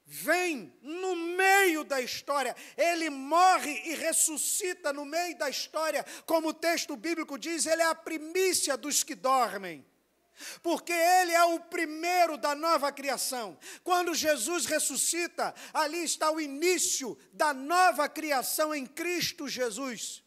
vem no meio da história, ele morre e ressuscita no meio da história, como o texto bíblico diz, ele é a primícia dos que dormem. Porque ele é o primeiro da nova criação. Quando Jesus ressuscita, ali está o início da nova criação em Cristo Jesus.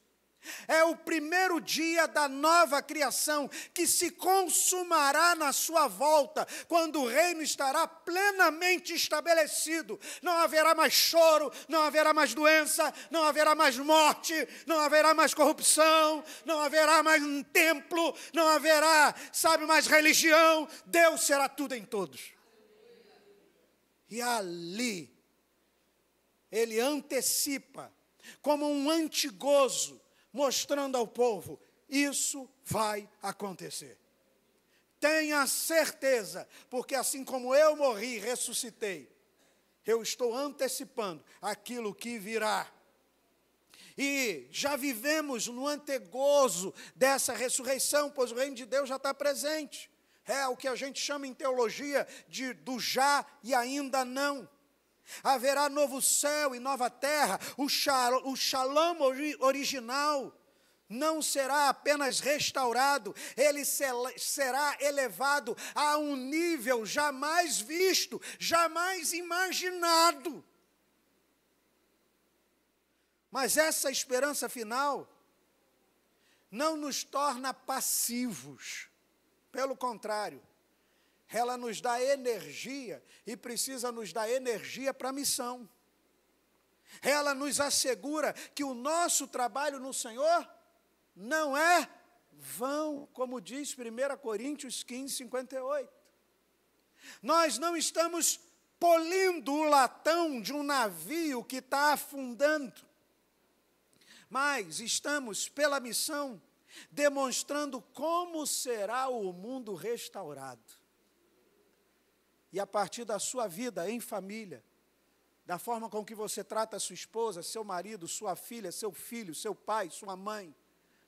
É o primeiro dia da nova criação que se consumará na sua volta, quando o reino estará plenamente estabelecido. Não haverá mais choro, não haverá mais doença, não haverá mais morte, não haverá mais corrupção, não haverá mais um templo, não haverá, mais religião. Deus será tudo em todos. E ali, ele antecipa, como um antigozo, mostrando ao povo, isso vai acontecer. Tenha certeza, porque assim como eu morri e ressuscitei, eu estou antecipando aquilo que virá. E já vivemos no antegozo dessa ressurreição, pois o reino de Deus já está presente. É o que a gente chama em teologia do já e ainda não. Haverá novo céu e nova terra, o shalom original não será apenas restaurado, ele será elevado a um nível jamais visto, jamais imaginado. Mas essa esperança final não nos torna passivos, pelo contrário, ela nos dá energia e precisa nos dar energia para a missão. Ela nos assegura que o nosso trabalho no Senhor não é vão, como diz 1 Coríntios 15, 58. Nós não estamos polindo o latão de um navio que está afundando, mas estamos, pela missão, demonstrando como será o mundo restaurado. E a partir da sua vida em família, da forma com que você trata a sua esposa, seu marido, sua filha, seu filho, seu pai, sua mãe,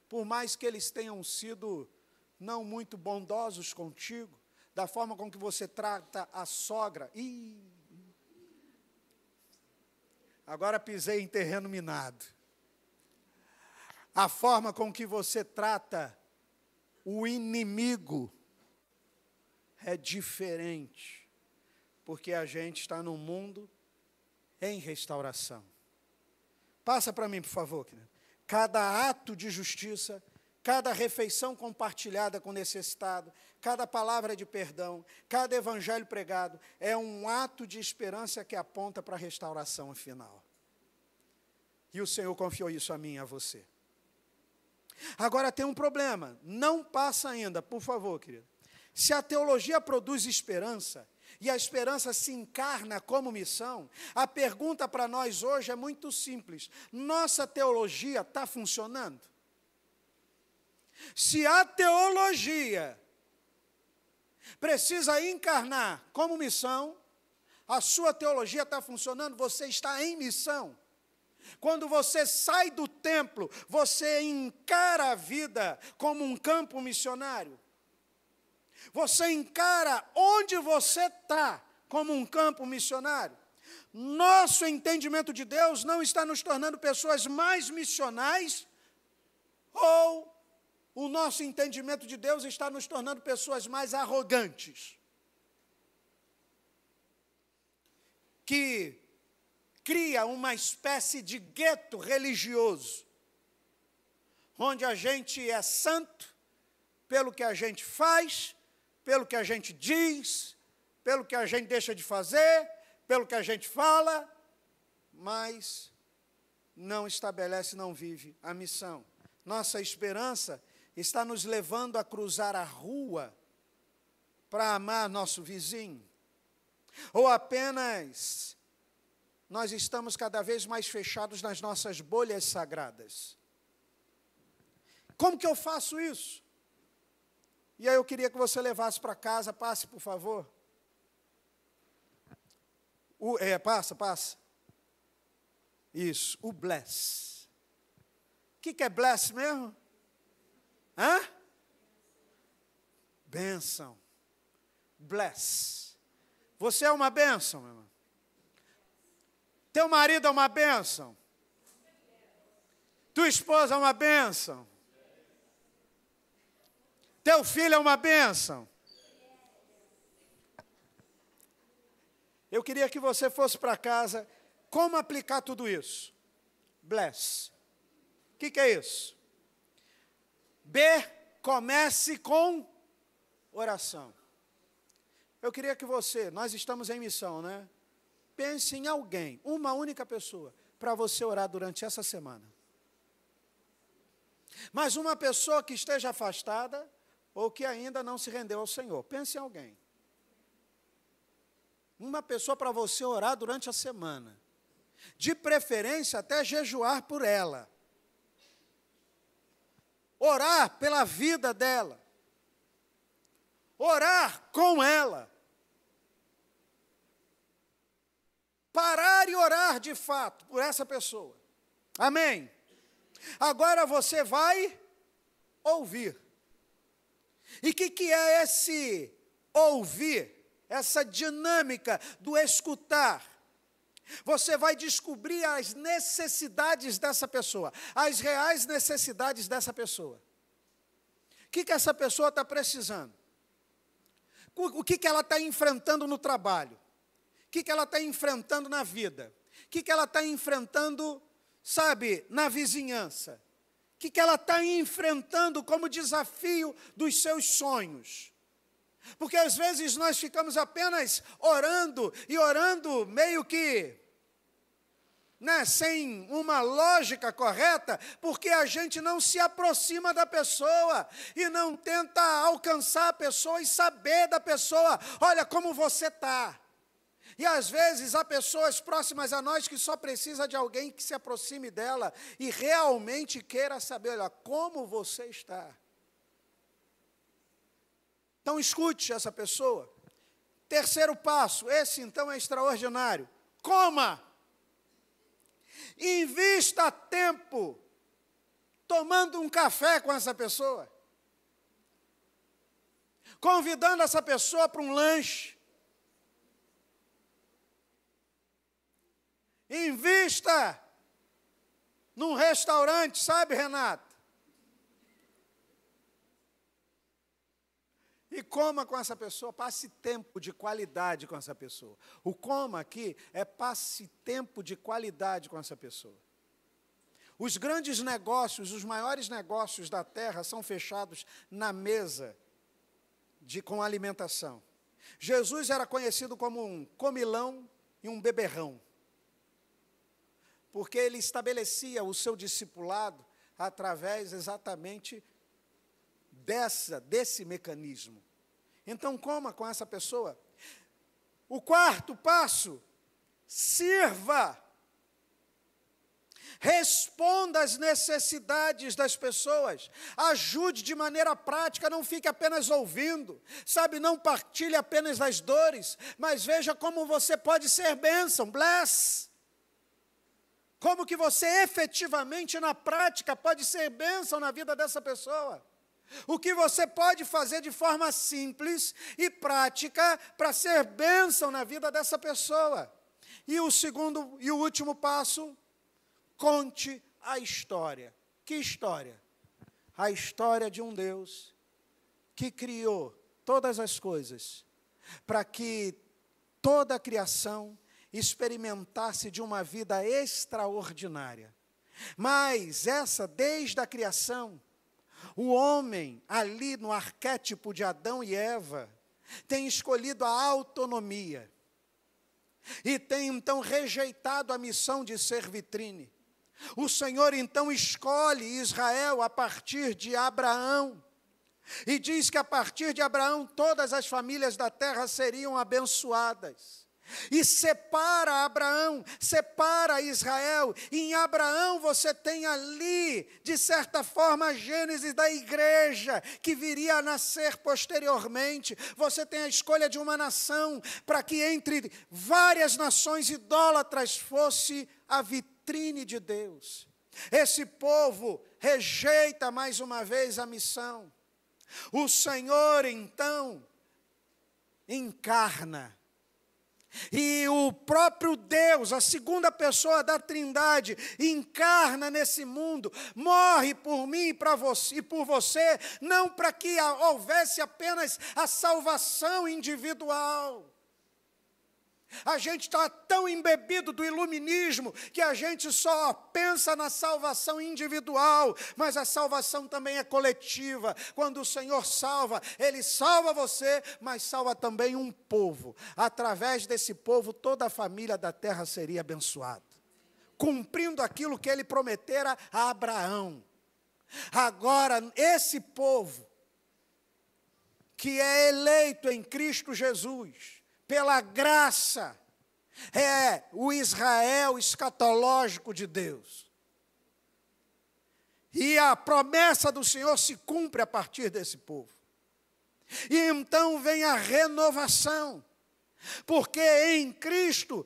por mais que eles tenham sido não muito bondosos contigo, da forma com que você trata a sogra, agora pisei em terreno minado. A forma com que você trata o inimigo é diferente. Porque a gente está num mundo em restauração. Passa para mim, por favor, querido. Cada ato de justiça, cada refeição compartilhada com o necessitado, cada palavra de perdão, cada evangelho pregado, é um ato de esperança que aponta para a restauração final. E o Senhor confiou isso a mim e a você. Agora tem um problema, não passa ainda, por favor, querido. Se a teologia produz esperança, e a esperança se encarna como missão, a pergunta para nós hoje é muito simples. Nossa teologia está funcionando? Se a teologia precisa encarnar como missão, a sua teologia está funcionando, você está em missão. Quando você sai do templo, você encara a vida como um campo missionário. Você encara onde você está como um campo missionário. Nosso entendimento de Deus não está nos tornando pessoas mais missionais, ou o nosso entendimento de Deus está nos tornando pessoas mais arrogantes, que cria uma espécie de gueto religioso, onde a gente é santo pelo que a gente faz, pelo que a gente diz, pelo que a gente deixa de fazer, pelo que a gente fala, mas não estabelece, não vive a missão. Nossa esperança está nos levando a cruzar a rua para amar nosso vizinho, ou apenas nós estamos cada vez mais fechados nas nossas bolhas sagradas. Como que eu faço isso? E aí eu queria que você levasse para casa, passe, por favor. Passa. Isso, o bless. O que é bless mesmo? Hã? Bênção. Bless. Você é uma bênção, meu irmão. Teu marido é uma bênção. Tua esposa é uma bênção. Teu filho é uma bênção. Eu queria que você fosse para casa. Como aplicar tudo isso? Bless. O que é isso? B, comece com oração. Eu queria que você, nós estamos em missão, né? Pense em alguém, uma única pessoa, para você orar durante essa semana. Mas uma pessoa que esteja afastada, ou que ainda não se rendeu ao Senhor. Pense em alguém. Uma pessoa para você orar durante a semana. De preferência, até jejuar por ela. Orar pela vida dela. Orar com ela. Parar e orar de fato por essa pessoa. Amém? Agora você vai ouvir. E o que é esse ouvir? Essa dinâmica do escutar? Você vai descobrir as necessidades dessa pessoa, as reais necessidades dessa pessoa. O que essa pessoa está precisando? O que ela está enfrentando no trabalho? O que ela está enfrentando na vida? O que ela está enfrentando, sabe, na vizinhança? O que ela está enfrentando como desafio dos seus sonhos? Porque às vezes nós ficamos apenas orando, e orando meio que, né, sem uma lógica correta, porque a gente não se aproxima da pessoa, e não tenta alcançar a pessoa e saber da pessoa, olha como você está. E às vezes há pessoas próximas a nós que só precisa de alguém que se aproxime dela e realmente queira saber, olha, como você está. Então escute essa pessoa. Terceiro passo, esse então é extraordinário. Coma. Invista tempo tomando um café com essa pessoa. Convidando essa pessoa para um lanche. Invista num restaurante, sabe, Renato? E coma com essa pessoa, passe tempo de qualidade com essa pessoa. O coma aqui é passe tempo de qualidade com essa pessoa. Os grandes negócios, os maiores negócios da terra são fechados na mesa com alimentação. Jesus era conhecido como um comilão e um beberrão, porque ele estabelecia o seu discipulado através exatamente desse mecanismo. Então, coma com essa pessoa. O quarto passo, sirva. Responda às necessidades das pessoas, ajude de maneira prática, não fique apenas ouvindo, sabe, não partilhe apenas das dores, mas veja como você pode ser bênção, bless. Como que você efetivamente, na prática, pode ser bênção na vida dessa pessoa. O que você pode fazer de forma simples e prática para ser bênção na vida dessa pessoa. E o segundo e o último passo, conte a história. Que história? A história de um Deus que criou todas as coisas para que toda a criação experimentasse de uma vida extraordinária. Mas desde a criação, o homem, ali no arquétipo de Adão e Eva, tem escolhido a autonomia e tem então rejeitado a missão de ser vitrine. O Senhor então escolhe Israel a partir de Abraão, e diz que a partir de Abraão todas as famílias da terra seriam abençoadas. E separa Abraão, separa Israel, e em Abraão você tem ali, de certa forma, a gênese da igreja, que viria a nascer posteriormente. Você tem a escolha de uma nação, para que entre várias nações idólatras fosse a vitrine de Deus. Esse povo rejeita mais uma vez a missão. O Senhor, então, encarna. E o próprio Deus, a segunda pessoa da Trindade, encarna nesse mundo, morre por mim e por você, não para que houvesse apenas a salvação individual. A gente está tão embebido do iluminismo que a gente só pensa na salvação individual, mas a salvação também é coletiva. Quando o Senhor salva, Ele salva você, mas salva também um povo. Através desse povo, toda a família da terra seria abençoada, cumprindo aquilo que Ele prometera a Abraão. Agora, esse povo, que é eleito em Cristo Jesus, pela graça, é o Israel escatológico de Deus. E a promessa do Senhor se cumpre a partir desse povo. E então vem a renovação, porque em Cristo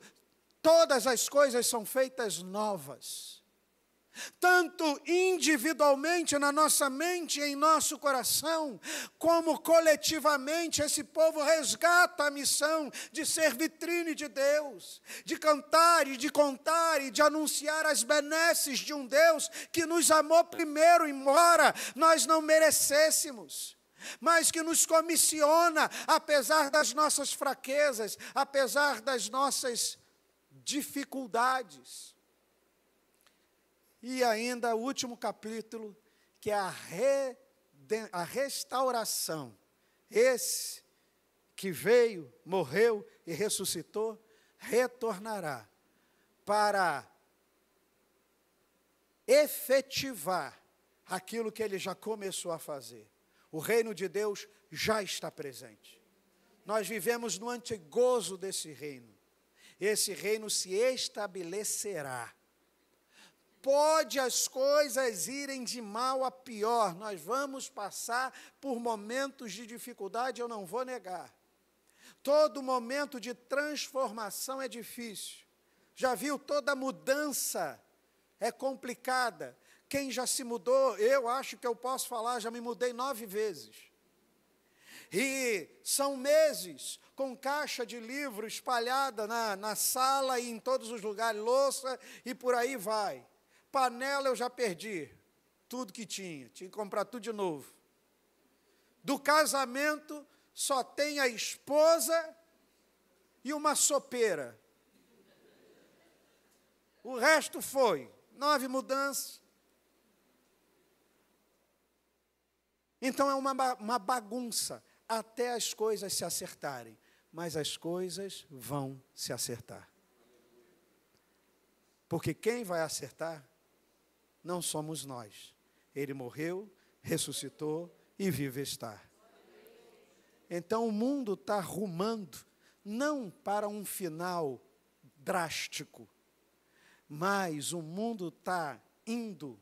todas as coisas são feitas novas. Tanto individualmente na nossa mente e em nosso coração, como coletivamente esse povo resgata a missão de ser vitrine de Deus, de cantar e de contar e de anunciar as benesses de um Deus que nos amou primeiro, embora nós não merecêssemos, mas que nos comissiona, apesar das nossas fraquezas, apesar das nossas dificuldades. E ainda o último capítulo, que é a restauração. Esse que veio, morreu e ressuscitou, retornará para efetivar aquilo que ele já começou a fazer. O reino de Deus já está presente. Nós vivemos no antegozo desse reino. Esse reino se estabelecerá. Pode as coisas irem de mal a pior, nós vamos passar por momentos de dificuldade, eu não vou negar. Todo momento de transformação é difícil. Já viu, toda mudança é complicada. Quem já se mudou, eu acho que eu posso falar, já me mudei 9 vezes. E são meses com caixa de livro espalhada na sala e em todos os lugares, louça e por aí vai. Panela eu já perdi, tudo que tinha que comprar tudo de novo. Do casamento só tem a esposa e uma sopeira. O resto foi 9 mudanças. Então é uma bagunça até as coisas se acertarem. Mas as coisas vão se acertar. Porque quem vai acertar não somos nós. Ele morreu, ressuscitou e vive está. Então o mundo está rumando, não para um final drástico, mas o mundo está indo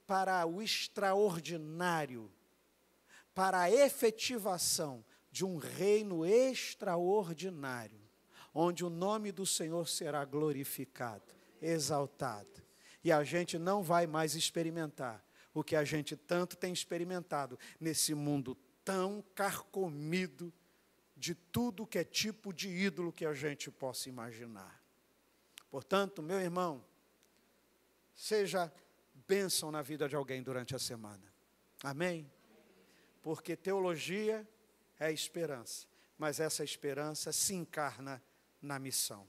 para o extraordinário, para a efetivação de um reino extraordinário, onde o nome do Senhor será glorificado, exaltado. E a gente não vai mais experimentar o que a gente tanto tem experimentado nesse mundo tão carcomido de tudo que é tipo de ídolo que a gente possa imaginar. Portanto, meu irmão, seja bênção na vida de alguém durante a semana. Amém? Porque teologia é esperança, mas essa esperança se encarna na missão.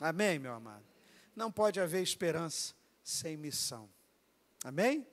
Amém, meu amado? Não pode haver esperança sem missão. Amém?